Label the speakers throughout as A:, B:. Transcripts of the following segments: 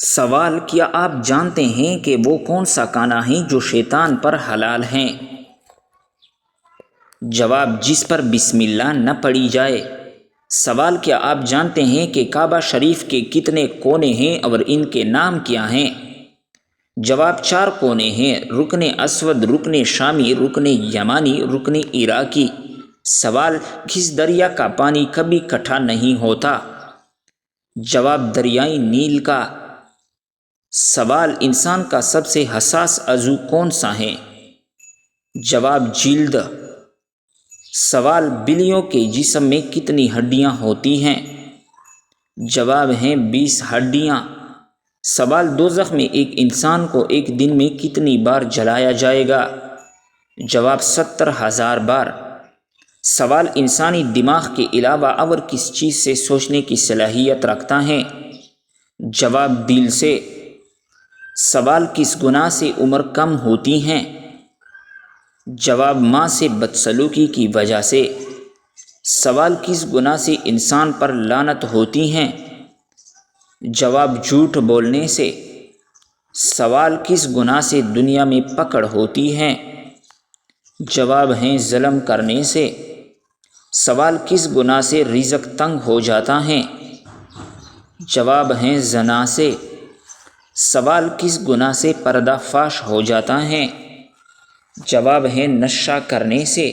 A: سوال: کیا آپ جانتے ہیں کہ وہ کون سا کھانا ہے جو شیطان پر حلال ہیں؟ جواب: جس پر بسم اللہ نہ پڑھی جائے۔ سوال: کیا آپ جانتے ہیں کہ کعبہ شریف کے کتنے کونے ہیں اور ان کے نام کیا ہیں؟ جواب: 4 کونے ہیں، رکن اسود، رکن شامی، رکن یمانی، رکن عراقی۔ سوال: کس دریا کا پانی کبھی کٹھا نہیں ہوتا؟ جواب: دریائے نیل کا۔ سوال: انسان کا سب سے حساس عضو کون سا ہے؟ جواب: جلد۔ سوال: بلیوں کے جسم میں کتنی ہڈیاں ہوتی ہیں؟ جواب ہیں 20 ہڈیاں۔ سوال: دوزخ میں ایک انسان کو ایک دن میں کتنی بار جلایا جائے گا؟ جواب: 70,000 بار۔ سوال: انسانی دماغ کے علاوہ اور کس چیز سے سوچنے کی صلاحیت رکھتا ہے؟ جواب: دل سے۔ سوال: کس گناہ سے عمر کم ہوتی ہیں؟ جواب: ماں سے بدسلوکی کی وجہ سے۔ سوال: کس گناہ سے انسان پر لعنت ہوتی ہیں؟ جواب: جھوٹ بولنے سے۔ سوال: کس گناہ سے دنیا میں پکڑ ہوتی ہے؟ جواب ہیں ظلم کرنے سے۔ سوال: کس گناہ سے رزق تنگ ہو جاتا ہے؟ جواب ہیں زنا سے۔ سوال: کس گناہ سے پردہ فاش ہو جاتا ہے؟ جواب ہیں نشہ کرنے سے۔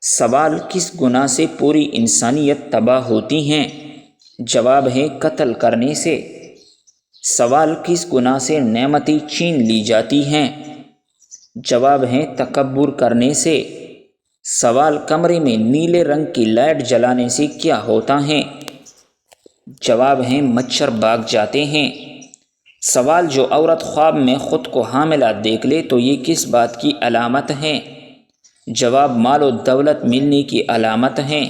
A: سوال: کس گناہ سے پوری انسانیت تباہ ہوتی ہے؟ جواب ہیں قتل کرنے سے۔ سوال: کس گناہ سے نعمتیں چھین لی جاتی ہیں؟ جواب ہیں تکبر کرنے سے۔ سوال: کمرے میں نیلے رنگ کی لائٹ جلانے سے کیا ہوتا ہے؟ جواب ہیں مچھر بھاگ جاتے ہیں۔ سوال: جو عورت خواب میں خود کو حاملہ دیکھ لے تو یہ کس بات کی علامت ہے؟ جواب: مال و دولت ملنے کی علامت ہے۔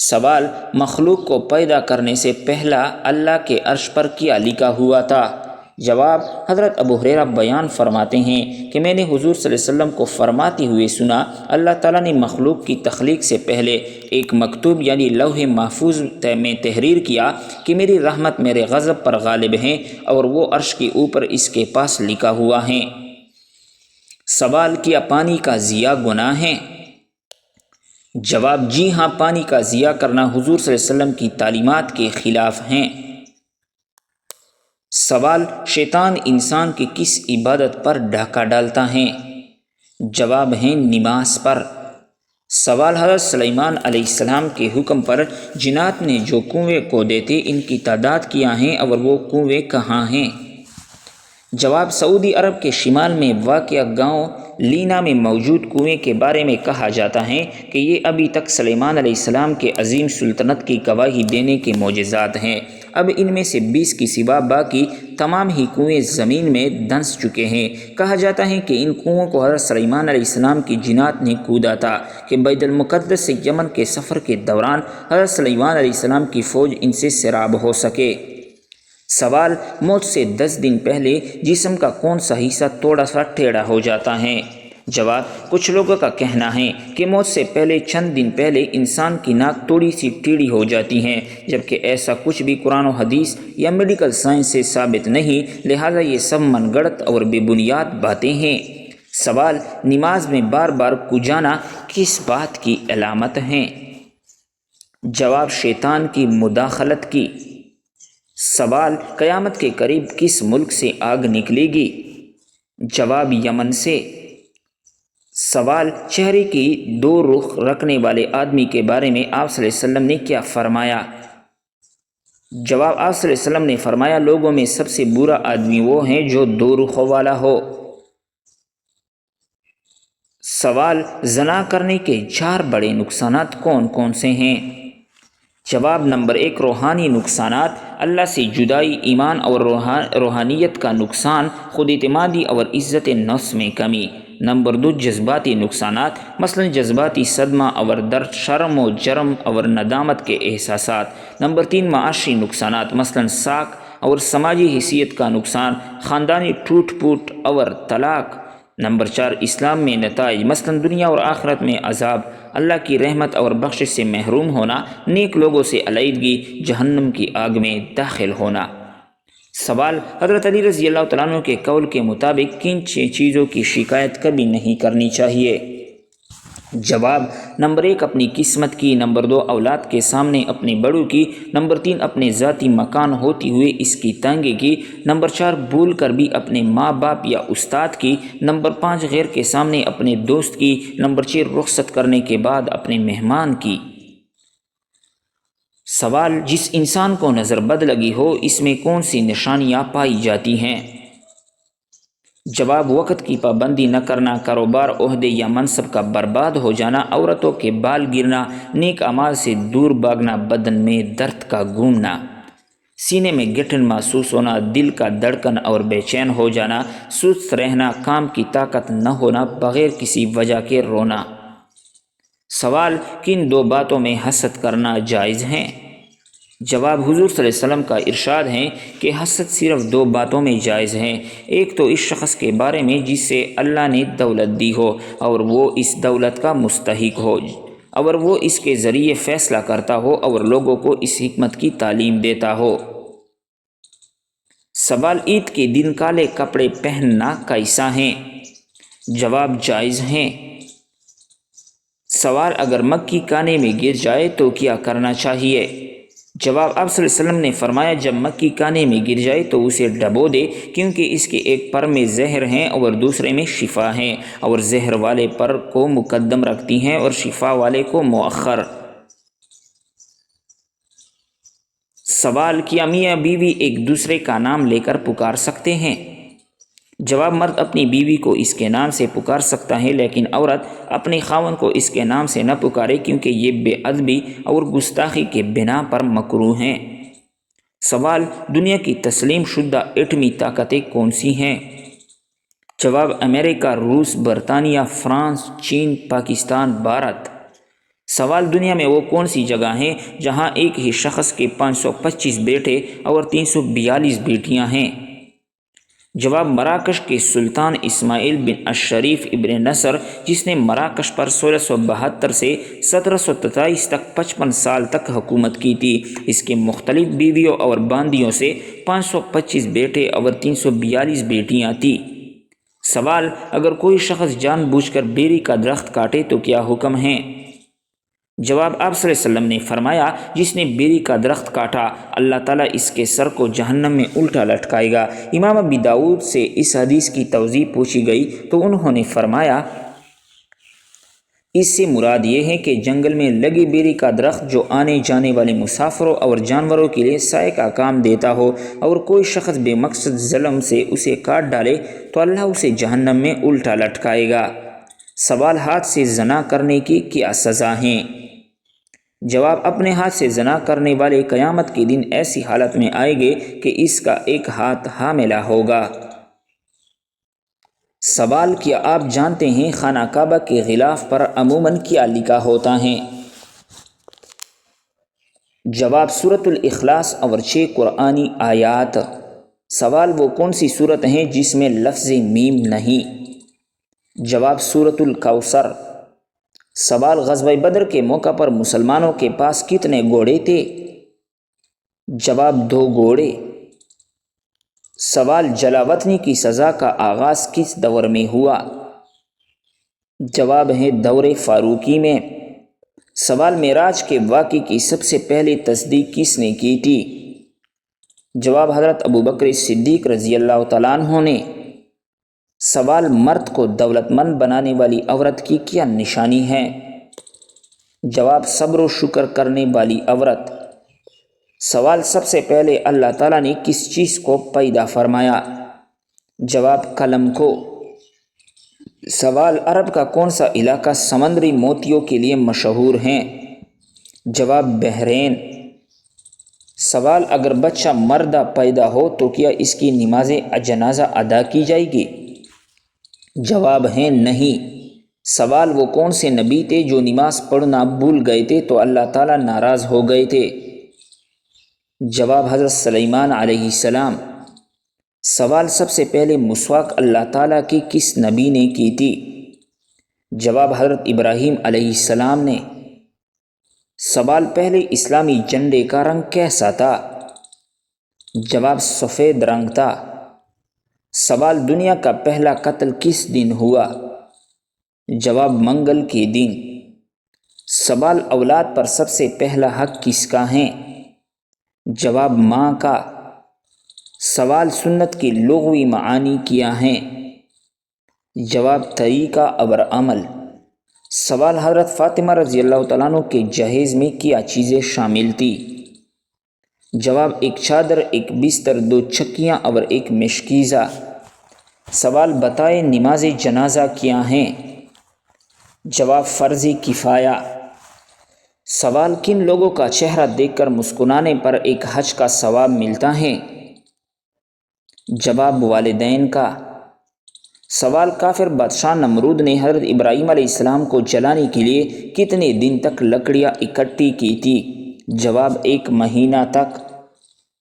A: سوال: مخلوق کو پیدا کرنے سے پہلا اللہ کے عرش پر کیا لکھا ہوا تھا؟ جواب: حضرت ابو ہریرہ بیان فرماتے ہیں کہ میں نے حضور صلی اللہ علیہ وسلم کو فرماتے ہوئے سنا، اللہ تعالیٰ نے مخلوق کی تخلیق سے پہلے ایک مکتوب یعنی لوح محفوظ میں تحریر کیا کہ میری رحمت میرے غضب پر غالب ہے اور وہ عرش کے اوپر اس کے پاس لکھا ہوا ہے۔ سوال: کیا پانی کا ضیاع گناہ ہے؟ جواب: جی ہاں، پانی کا ضیاع کرنا حضور صلی اللہ علیہ وسلم کی تعلیمات کے خلاف ہیں۔ سوال: شیطان انسان کی کس عبادت پر ڈاکہ ڈالتا ہے؟ جواب ہیں نماز پر۔ سوال: حضرت سلیمان علیہ السلام کے حکم پر جنات نے جو کنویں کھودے تھے ان کی تعداد کیا ہیں اور وہ کنویں کہاں ہیں؟ جواب: سعودی عرب کے شمال میں واقع گاؤں لینا میں موجود کنویں کے بارے میں کہا جاتا ہے کہ یہ ابھی تک سلیمان علیہ السلام کے عظیم سلطنت کی گواہی دینے کے معجزات ہیں۔ اب ان میں سے 20 کے سوا باقی تمام ہی کنویں زمین میں دھنس چکے ہیں۔ کہا جاتا ہے کہ ان کنووں کو حضرت سلیمان علیہ السلام کی جنات نے کھودا تھا کہ بیت المقدس سے یمن کے سفر کے دوران حضرت سلیمان علیہ السلام کی فوج ان سے سیراب ہو سکے۔ سوال: موت سے 10 دن پہلے جسم کا کون سا حصہ تھوڑا سا ٹیڑھا ہو جاتا ہے؟ جواب: کچھ لوگوں کا کہنا ہے کہ موت سے پہلے چند دن پہلے انسان کی ناک تھوڑی سی ٹیڑھی ہو جاتی ہے، جبکہ ایسا کچھ بھی قرآن و حدیث یا میڈیکل سائنس سے ثابت نہیں، لہٰذا یہ سب من گڑت اور بے بنیاد باتیں ہیں۔ سوال: نماز میں بار بار کو جانا کس بات کی علامت ہے؟ جواب: شیطان کی مداخلت کی۔ سوال: قیامت کے قریب کس ملک سے آگ نکلے گی؟ جواب: یمن سے۔ سوال: چہرے کی 2 رخ رکھنے والے آدمی کے بارے میں آپ صلی اللہ علیہ وسلم نے کیا فرمایا؟ جواب: آپ صلی اللہ علیہ وسلم نے فرمایا، لوگوں میں سب سے برا آدمی وہ ہے جو 2 رخوں والا ہو۔ سوال: زنا کرنے کے 4 بڑے نقصانات کون کون سے ہیں؟ جواب: نمبر 1 روحانی نقصانات، اللہ سے جدائی، ایمان اور روحانیت کا نقصان، خود اعتمادی اور عزت نفس میں کمی۔ نمبر 2 جذباتی نقصانات، مثلا جذباتی صدمہ اور درد، شرم و جرم اور ندامت کے احساسات۔ نمبر 3 معاشی نقصانات، مثلا ساکھ اور سماجی حیثیت کا نقصان، خاندانی ٹوٹ پھوٹ اور طلاق۔ نمبر 4 اسلام میں نتائج، مثلا دنیا اور آخرت میں عذاب، اللہ کی رحمت اور بخشش سے محروم ہونا، نیک لوگوں سے علیحدگی، جہنم کی آگ میں داخل ہونا۔ سوال: حضرت علی رضی اللہ تعالیٰ عنہ کے قول کے مطابق کن چیزوں کی شکایت کبھی نہیں کرنی چاہیے؟ جواب: نمبر 1 اپنی قسمت کی، نمبر 2 اولاد کے سامنے اپنے بڑوں کی، نمبر 3 اپنے ذاتی مکان ہوتی ہوئے اس کی تنگی کی، نمبر 4 بھول کر بھی اپنے ماں باپ یا استاد کی، نمبر 5 غیر کے سامنے اپنے دوست کی، نمبر 6 رخصت کرنے کے بعد اپنے مہمان کی۔ سوال: جس انسان کو نظر بد لگی ہو اس میں کون سی نشانیاں پائی جاتی ہیں؟ جواب: وقت کی پابندی نہ کرنا، کاروبار، عہدے یا منصب کا برباد ہو جانا، عورتوں کے بال گرنا، نیک اعمال سے دور بھاگنا، بدن میں درد کا گھومنا، سینے میں گٹھن محسوس ہونا، دل کا دھڑکن اور بے چین ہو جانا، سست رہنا، کام کی طاقت نہ ہونا، بغیر کسی وجہ کے رونا۔ سوال: کن 2 باتوں میں حسد کرنا جائز ہے؟ جواب: حضور صلی اللہ علیہ وسلم کا ارشاد ہے کہ حسد صرف 2 باتوں میں جائز ہے۔ ایک تو اس شخص کے بارے میں جس سے اللہ نے دولت دی ہو اور وہ اس دولت کا مستحق ہو، اور وہ اس کے ذریعے فیصلہ کرتا ہو اور لوگوں کو اس حکمت کی تعلیم دیتا ہو۔ سوال: عید کے دن کالے کپڑے پہننا کیسا ہے؟ جواب: جائز ہے۔ سوال: اگر مکھی کانے میں گر جائے تو کیا کرنا چاہیے؟ جواب: آپ صلی اللہ علیہ وسلم نے فرمایا جب مکھی کانے میں گر جائے تو اسے ڈبو دے، کیونکہ اس کے ایک پر میں زہر ہے اور دوسرے میں شفا ہے، اور زہر والے پر کو مقدم رکھتی ہیں اور شفا والے کو مؤخر۔ سوال: کیا میاں بیوی ایک دوسرے کا نام لے کر پکار سکتے ہیں؟ جواب: مرد اپنی بیوی کو اس کے نام سے پکار سکتا ہے، لیکن عورت اپنے خاوند کو اس کے نام سے نہ پکارے، کیونکہ یہ بے ادبی اور گستاخی کے بنا پر مکروہ ہیں۔ سوال: دنیا کی تسلیم شدہ ایٹمی طاقتیں کون سی ہیں؟ جواب: امریکہ، روس، برطانیہ، فرانس، چین، پاکستان، بھارت۔ سوال: دنیا میں وہ کون سی جگہ ہیں جہاں ایک ہی شخص کے 525 بیٹے اور 342 بیٹیاں ہیں؟ جواب: مراکش کے سلطان اسماعیل بن الشریف ابن نصر، جس نے مراکش پر 1672 سے 1723 تک 55 سال تک حکومت کی تھی۔ اس کے مختلف بیویوں اور باندیوں سے 525 بیٹے اور 342 بیٹیاں تھیں۔ سوال: اگر کوئی شخص جان بوجھ کر بیری کا درخت کاٹے تو کیا حکم ہے؟ جواب: آپ صلی اللہ علیہ وسلم نے فرمایا جس نے بیری کا درخت کاٹا اللہ تعالیٰ اس کے سر کو جہنم میں الٹا لٹکائے گا۔ امام ابی داؤد سے اس حدیث کی توضیح پوچھی گئی تو انہوں نے فرمایا اس سے مراد یہ ہے کہ جنگل میں لگی بیری کا درخت جو آنے جانے والے مسافروں اور جانوروں کے لیے سائے کا کام دیتا ہو، اور کوئی شخص بے مقصد ظلم سے اسے کاٹ ڈالے تو اللہ اسے جہنم میں الٹا لٹکائے گا۔ سوال: ہاتھ سے زنا کرنے کی کیا سزا ہیں؟ جواب: اپنے ہاتھ سے زنا کرنے والے قیامت کے دن ایسی حالت میں آئیں گے کہ اس کا ایک ہاتھ حاملہ ہوگا۔ سوال: کیا آپ جانتے ہیں خانہ کعبہ کے غلاف پر عموماً کیا لکھا ہوتا ہے؟ جواب: سورۃ الاخلاص اور 6 قرآنی آیات۔ سوال: وہ کون سی سورت ہیں جس میں لفظ میم نہیں؟ جواب: سورۃ الکوثر۔ سوال: غزوہ بدر کے موقع پر مسلمانوں کے پاس کتنے گھوڑے تھے؟ جواب: 2 گھوڑے۔ سوال: جلا وطنی کی سزا کا آغاز کس دور میں ہوا؟ جواب ہے دور فاروقی میں۔ سوال: معراج کے واقعے کی سب سے پہلے تصدیق کس نے کی تھی؟ جواب: حضرت ابوبکر صدیق رضی اللہ تعالیٰ عنہ نے۔ سوال: مرد کو دولت مند بنانے والی عورت کی کیا نشانی ہے؟ جواب: صبر و شکر کرنے والی عورت۔ سوال: سب سے پہلے اللہ تعالیٰ نے کس چیز کو پیدا فرمایا؟ جواب: قلم کو۔ سوال: عرب کا کون سا علاقہ سمندری موتیوں کے لیے مشہور ہے؟ جواب: بحرین۔ سوال: اگر بچہ مردہ پیدا ہو تو کیا اس کی نماز جنازہ ادا کی جائے گی؟ جواب ہے نہیں۔ سوال: وہ کون سے نبی تھے جو نماز پڑھنا بھول گئے تھے تو اللہ تعالیٰ ناراض ہو گئے تھے؟ جواب: حضرت سلیمان علیہ السلام۔ سوال: سب سے پہلے مسواک اللہ تعالیٰ کی کس نبی نے کی تھی؟ جواب: حضرت ابراہیم علیہ السلام نے۔ سوال: پہلے اسلامی جھنڈے کا رنگ کیسا تھا؟ جواب سفید رنگ تھا۔ سوال دنیا کا پہلا قتل کس دن ہوا؟ جواب منگل کے دن۔ سوال اولاد پر سب سے پہلا حق کس کا ہے؟ جواب ماں کا۔ سوال سنت کی لغوی معانی کیا ہیں؟ جواب طریقہ اور عمل۔ سوال حضرت فاطمہ رضی اللہ تعالیٰ عنہ کے جہیز میں کیا چیزیں شامل تھی؟ جواب ایک چادر، ایک بستر، 2 چکیاں اور ایک مشکیزہ۔ سوال بتائے نماز جنازہ کیا ہیں؟ جواب فرض کفایہ۔ سوال کن لوگوں کا چہرہ دیکھ کر مسکرانے پر ایک حج کا ثواب ملتا ہے؟ جواب والدین کا۔ سوال کافر بادشاہ نمرود نے حضرت ابراہیم علیہ السلام کو جلانے کے لیے کتنے دن تک لکڑیاں اکٹھی کی تھی؟ جواب 1 مہینہ تک۔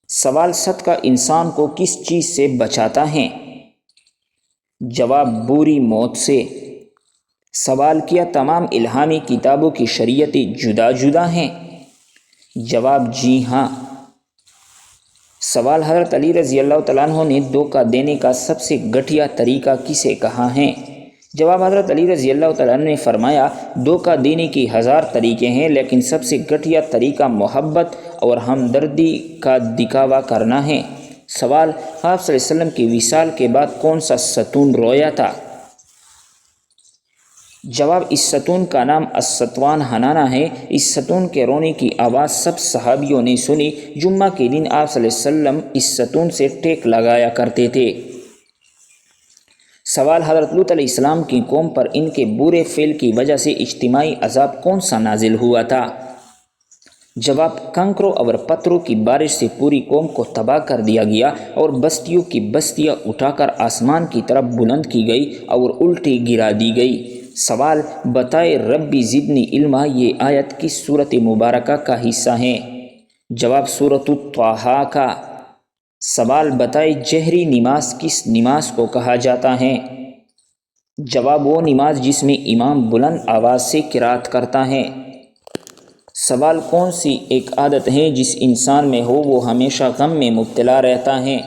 A: سوال صدقہ انسان کو کس چیز سے بچاتا ہے؟ جواب بری موت سے۔ سوال کیا تمام الہامی کتابوں کی شریعتیں جدا جدا ہیں؟ جواب جی ہاں۔ سوال حضرت علی رضی اللہ تعالیٰ عنہ نے دھوکہ دینے کا سب سے گھٹیا طریقہ کسے کہا ہے؟ جواب حضرت علی رضی اللہ تعالیٰ عنہ نے فرمایا دھوکہ دینے کی 1000 طریقے ہیں، لیکن سب سے گھٹیا طریقہ محبت اور ہمدردی کا دکھاوا کرنا ہے۔ سوال آپ صلی اللہ علیہ وسلم کی وصال کے بعد کون سا ستون رویا تھا؟ جواب اس ستون کا نام الستوان حنانہ ہے۔ اس ستون کے رونے کی آواز سب صحابیوں نے سنی۔ جمعہ کے دن آپ صلی اللہ علیہ وسلم اس ستون سے ٹیک لگایا کرتے تھے۔ سوال حضرت لوط علیہ السلام کی قوم پر ان کے برے فعل کی وجہ سے اجتماعی عذاب کون سا نازل ہوا تھا؟ جواب کنکروں اور پتھروں کی بارش سے پوری قوم کو تباہ کر دیا گیا اور بستیوں کی بستیاں اٹھا کر آسمان کی طرف بلند کی گئی اور الٹی گرا دی گئی۔ سوال بتائے ربی زدنی علما یہ آیت کس سورۃ مبارکہ کا حصہ ہے؟ جواب سورۃ طٰہٰ کا۔ سوال بتائے جہری نماز کس نماز کو کہا جاتا ہے؟ جواب وہ نماز جس میں امام بلند آواز سے قرات کرتا ہے۔ سوال کون سی ایک عادت ہے جس انسان میں ہو وہ ہمیشہ غم میں مبتلا رہتا ہے؟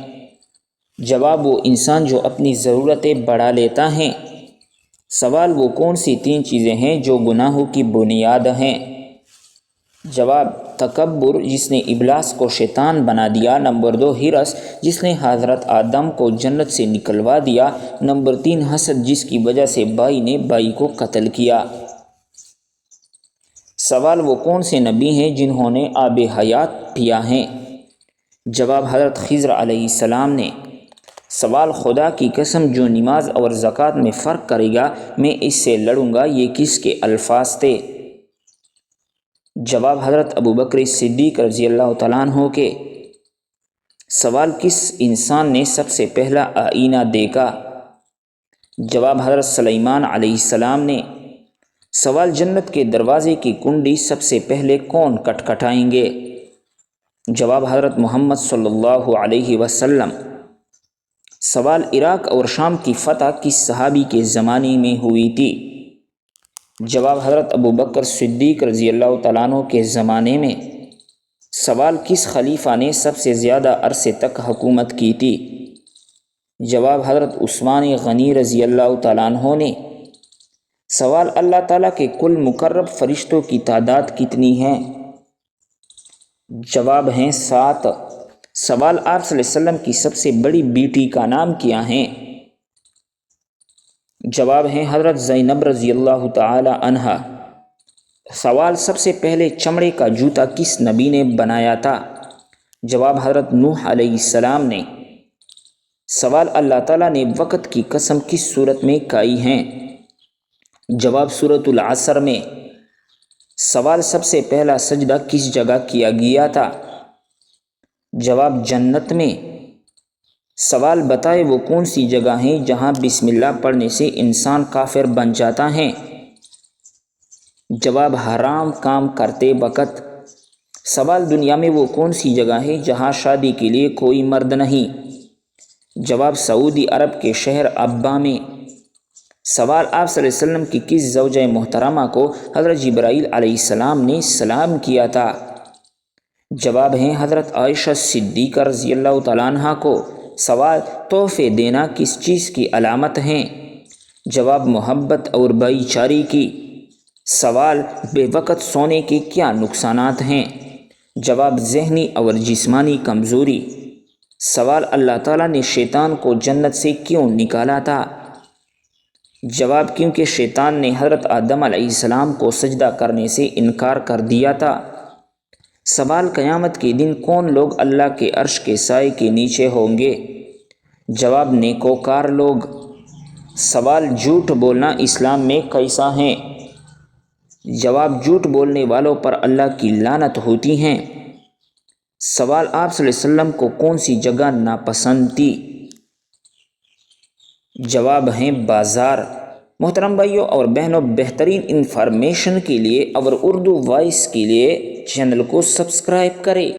A: جواب وہ انسان جو اپنی ضرورتیں بڑھا لیتا ہے۔ سوال وہ کون سی 3 چیزیں ہیں جو گناہوں کی بنیاد ہیں؟ جواب تکبر جس نے ابلیس کو شیطان بنا دیا، نمبر 2 ہرس جس نے حضرت آدم کو جنت سے نکلوا دیا، نمبر 3 حسد جس کی وجہ سے بھائی نے بھائی کو قتل کیا۔ سوال وہ کون سے نبی ہیں جنہوں نے آب حیات پیا ہے؟ جواب حضرت خضر علیہ السلام نے۔ سوال خدا کی قسم جو نماز اور زکوٰۃ میں فرق کرے گا میں اس سے لڑوں گا یہ کس کے الفاظ تھے؟ جواب حضرت ابوبکر صدیق رضی اللہ تعالیٰ عنہ کے۔ سوال کس انسان نے سب سے پہلا آئینہ دیکھا؟ جواب حضرت سلیمان علیہ السلام نے۔ سوال جنت کے دروازے کی کنڈی سب سے پہلے کون کھٹکھٹائیں گے؟ جواب حضرت محمد صلی اللہ علیہ وسلم۔ سوال عراق اور شام کی فتح کس صحابی کے زمانے میں ہوئی تھی؟ جواب حضرت ابوبکر صدیق رضی اللہ تعالیٰ عنہ کے زمانے میں۔ سوال کس خلیفہ نے سب سے زیادہ عرصے تک حکومت کی تھی؟ جواب حضرت عثمان غنی رضی اللہ تعالیٰ عنہ نے۔ سوال اللہ تعالیٰ کے کل مقرب فرشتوں کی تعداد کتنی ہے؟ جواب ہیں 7۔ سوال آپ صلی اللہ علیہ وسلم کی سب سے بڑی بیٹی کا نام کیا ہے؟ جواب ہیں حضرت زینب رضی اللہ تعالی عنہا۔ سوال سب سے پہلے چمڑے کا جوتا کس نبی نے بنایا تھا؟ جواب حضرت نوح علیہ السلام نے۔ سوال اللہ تعالیٰ نے وقت کی قسم کس صورت میں کھائی ہیں؟ جواب سورۃ العصر میں۔ سوال سب سے پہلا سجدہ کس جگہ کیا گیا تھا؟ جواب جنت میں۔ سوال بتائے وہ کون سی جگہ ہیں جہاں بسم اللہ پڑھنے سے انسان کافر بن جاتا ہے؟ جواب حرام کام کرتے وقت۔ سوال دنیا میں وہ کون سی جگہ ہے جہاں شادی کے لیے کوئی مرد نہیں؟ جواب سعودی عرب کے شہر ابا میں۔ سوال آپ صلی اللہ علیہ وسلم کی کس زوجہ محترمہ کو حضرت جبرائیل علیہ السلام نے سلام کیا تھا؟ جواب ہیں حضرت عائشہ صدیقہ رضی اللہ تعالیٰ عنہ کو۔ سوال تحفے دینا کس چیز کی علامت ہیں؟ جواب محبت اور بھائی چارے کی۔ سوال بے وقت سونے کے کیا نقصانات ہیں؟ جواب ذہنی اور جسمانی کمزوری۔ سوال اللہ تعالیٰ نے شیطان کو جنت سے کیوں نکالا تھا؟ جواب کیونکہ شیطان نے حضرت آدم علیہ السلام کو سجدہ کرنے سے انکار کر دیا تھا۔ سوال قیامت کے دن کون لوگ اللہ کے عرش کے سائے کے نیچے ہوں گے؟ جواب نیکوکار لوگ۔ سوال جھوٹ بولنا اسلام میں کیسا ہے؟ جواب جھوٹ بولنے والوں پر اللہ کی لعنت ہوتی ہیں۔ سوال آپ صلی اللہ علیہ وسلم کو کون سی جگہ ناپسند تھی؟ جواب ہیں بازار۔ محترم بھائیوں اور بہنوں، بہترین انفارمیشن کے لیے اور اردو وائس کے لیے چینل کو سبسکرائب کریں۔